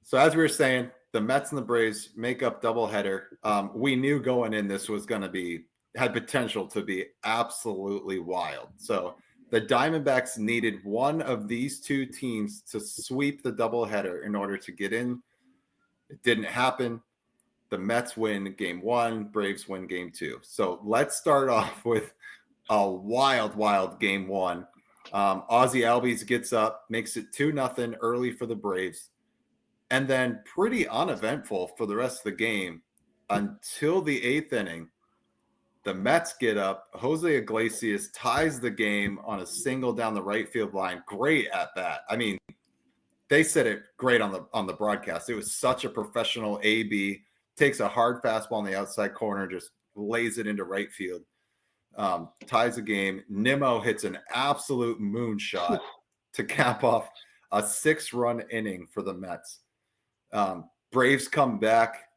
So as we were saying, the Mets and the Braves make up doubleheader. We knew going in this was going to had potential to be absolutely wild. So the Diamondbacks needed one of these two teams to sweep the doubleheader in order to get in. It didn't happen. The Mets win game 1, Braves win game 2. So let's start off with a wild game 1. Ozzie Albies gets up, makes it 2-0 early for the Braves, and then pretty uneventful for the rest of the game until the 8th inning. The Mets get up. Jose Iglesias ties the game on a single down the right field line. Great at bat. I mean, they said it great on the broadcast. It was such a professional AB. Takes a hard fastball on the outside corner, just lays it into right field. Ties the game. Nimmo hits an absolute moonshot to cap off a 6-run inning for the Mets. Braves come back,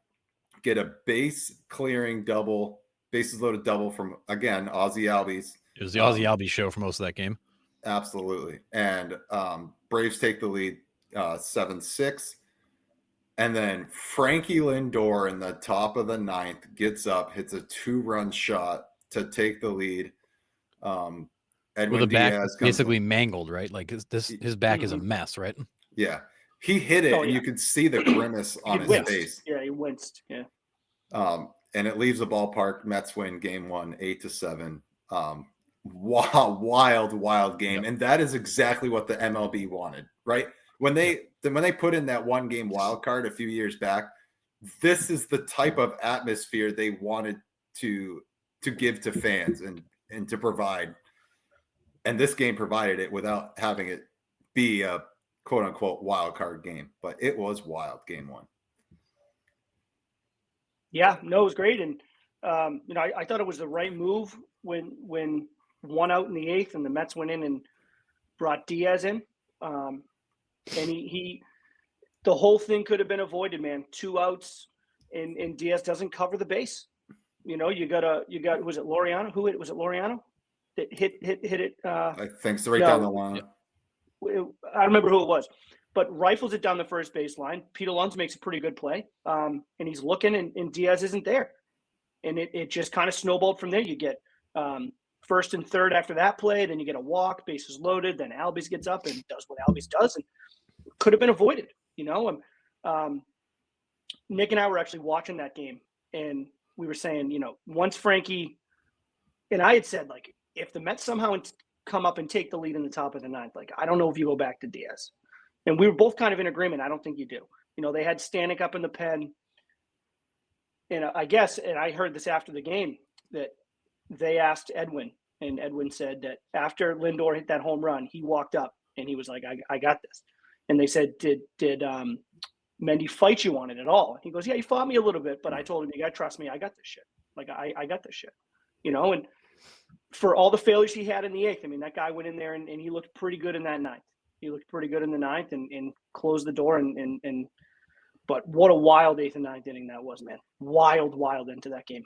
get a base-clearing double, bases-loaded double from, again, Ozzie Albies. It was the Ozzie Albies show for most of that game. Absolutely. And Braves take the lead 7-6. And then Frankie Lindor in the top of the 9th gets up, hits a 2-run shot to take the lead. Edwin Diaz back basically mangled, right? Like his back is a mess, right? Yeah. He hit it, and you could see the grimace on his face. Yeah, he winced. Yeah. And it leaves the ballpark. Mets win game 1, 8-7. Wild game. Yep. And that is exactly what the MLB wanted, right? When they put in that 1-game wild card a few years back, this is the type of atmosphere they wanted to give to fans and to provide. And this game provided it without having it be a quote unquote wild card game, but it was wild game 1. Yeah, no, it was great. And, I thought it was the right move when 1 out in the 8th and the Mets went in and brought Diaz in. And the whole thing could have been avoided, man. 2 outs and Diaz doesn't cover the base. You got, was it Laureano? Was it Laureano that hit it? I think so, down the line. I don't remember who it was, but rifles it down the first baseline. Pete Alonso makes a pretty good play. And he's looking and Diaz isn't there. And it just kind of snowballed from there. You get first and third after that play, then you get a walk, bases loaded, then Albies gets up and does what Albies does, and could have been avoided, And Nick and I were actually watching that game, and we were saying, once Frankie, and I had said, like, if the Mets somehow come up and take the lead in the top of the 9th, like, I don't know if you go back to Diaz. And we were both kind of in agreement. I don't think you do. They had Stanek up in the pen. And I guess, and I heard this after the game, that they asked Edwin, and Edwin said that after Lindor hit that home run, he walked up and he was like, I got this. And they said, did Mendy fight you on it at all? He goes, yeah, he fought me a little bit, but I told him, you got to trust me. I got this shit. Like, I got this shit, and for all the failures he had in the 8th, I mean, that guy went in there and he looked pretty good in that 9th. He looked pretty good in the 9th and closed the door. But what a wild 8th and 9th inning that was, man. Wild into that game.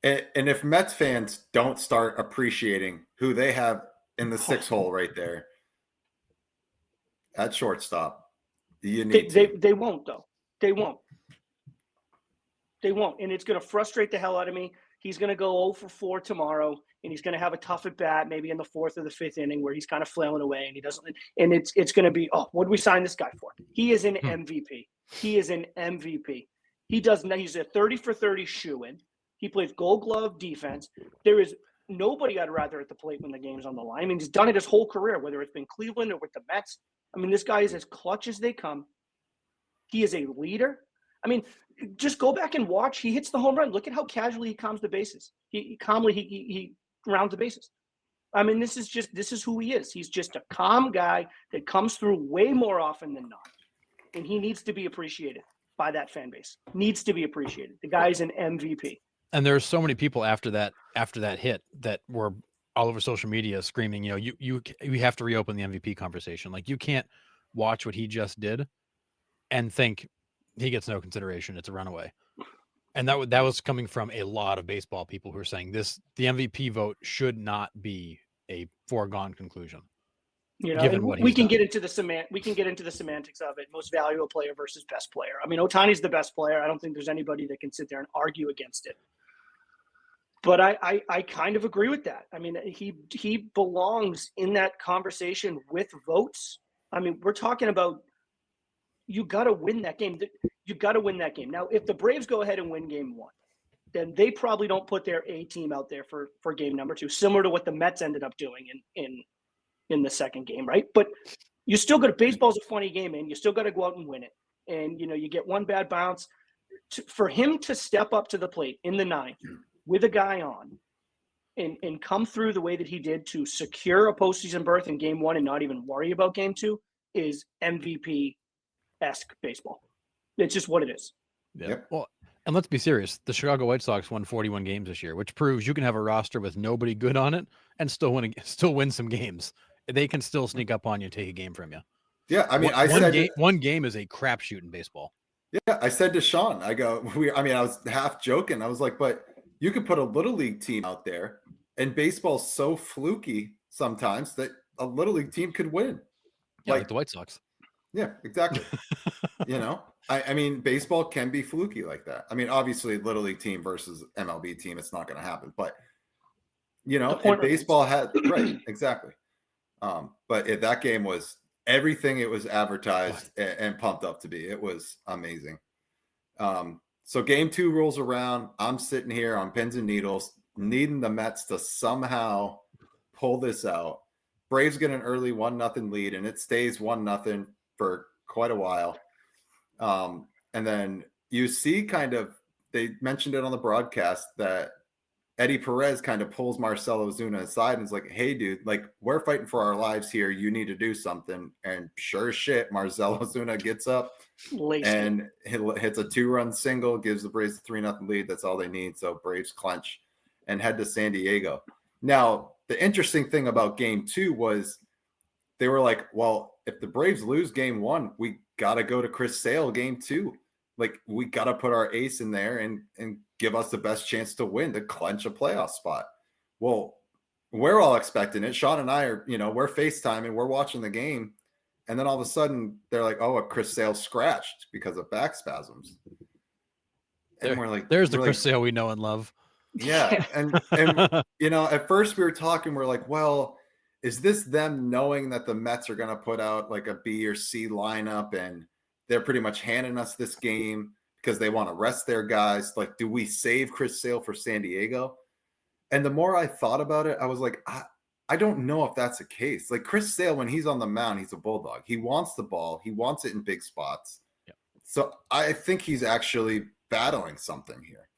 And if Mets fans don't start appreciating who they have in the 6 hole right there at shortstop, you need they won't, though. They won't. And it's going to frustrate the hell out of me. He's going to go 0 for 4 tomorrow, and he's going to have a tough at bat, maybe in the 4th or the 5th inning where he's kind of flailing away and he doesn't. And it's going to be, what did we sign this guy for? He is an MVP. He is an MVP. He's a 30 for 30 shoo-in. He plays Gold Glove defense. There is nobody I'd rather at the plate when the game's on the line. I mean, he's done it his whole career, whether it's been Cleveland or with the Mets. I mean, this guy is as clutch as they come. He is a leader. I mean, just go back and watch. He hits the home run. Look at how casually he calms the bases. He rounds the bases. I mean, this is who he is. He's just a calm guy that comes through way more often than not. And he needs to be appreciated by that fan base. Needs to be appreciated. The guy's an MVP. And there's so many people after that hit that were all over social media screaming, you have to reopen the MVP conversation. Like, you can't watch what he just did and think he gets no consideration. It's a runaway. And that was coming from a lot of baseball people who are saying the MVP vote should not be a foregone conclusion. You know, Given and what we he's can done. get into the semantics of it. Most valuable player versus best player. I mean, Ohtani's the best player. I don't think there's anybody that can sit there and argue against it. But I kind of agree with that. I mean, he belongs in that conversation with votes. I mean, we're talking about you got to win that game. You got to win that game. Now, if the Braves go ahead and win game 1, then they probably don't put their A team out there for game number 2, similar to what the Mets ended up doing in the second game, right? But you still got to, baseball's a funny game, and you still got to go out and win it. And, you know, you get one bad bounce. For him to step up to the plate in the 9th with a guy on and come through the way that he did to secure a postseason berth in game 1 and not even worry about game 2 is MVP-esque baseball. It's just what it is. Yeah. Yep. Well, and let's be serious. The Chicago White Sox won 41 games this year, which proves you can have a roster with nobody good on it and still win some games. They can still sneak up on you and take a game from you. Yeah, I mean, one game is a crapshoot in baseball. Yeah, I said to Sean, I was half joking. I was like, but you could put a little league team out there, and baseball's so fluky sometimes that a little league team could win. Yeah, like the White Sox. Yeah, exactly. You know, I mean, baseball can be fluky like that. I mean, obviously, little league team versus MLB team, it's not going to happen. But you know, and baseball had right, exactly. But if that game was everything it was advertised and pumped up to be, it was amazing. So game 2 rolls around. I'm sitting here on pins and needles, needing the Mets to somehow pull this out. Braves get an early 1-0 lead, and it stays 1-0 for quite a while. And then you see they mentioned it on the broadcast that Eddie Perez kind of pulls Marcell Ozuna aside and is like, hey, dude, like, we're fighting for our lives here. You need to do something. And sure as shit, Marcell Ozuna gets up and hits a 2-run single, gives the Braves a 3-0 lead. That's all they need. So Braves clinch and head to San Diego. Now, the interesting thing about game 2 was they were like, well, if the Braves lose game 1, we got to go to Chris Sale game 2. Like, we got to put our ace in there and give us the best chance to win, to clinch a playoff spot. Well, we're all expecting it. Sean and I are, we're FaceTiming, we're watching the game. And then all of a sudden they're like, oh, Chris Sale scratched because of back spasms. And we're like, there's the Chris Sale we know and love. Yeah. And at first we were talking, we're like, well, is this them knowing that the Mets are going to put out like a B or C lineup and they're pretty much handing us this game because they want to rest their guys? Like, do we save Chris Sale for San Diego? And the more I thought about it, I was like, I don't know if that's the case. Like, Chris Sale, when he's on the mound, he's a bulldog. He wants the ball. He wants it in big spots. Yeah. So I think he's actually battling something here.